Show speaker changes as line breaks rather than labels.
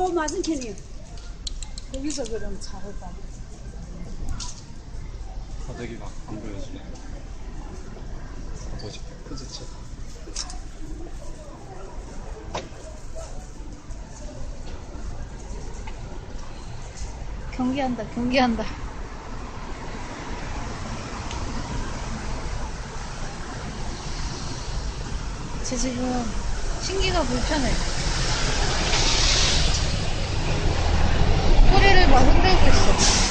맞은편이요. 거기서 그럼 잘했다.
바닥이 막 안 보여지네. 뭐지? 포즈체.
경기한다, 경기한다. 쟤 지금 신기가 불편해. 꼬리를 막 흔들고 있어.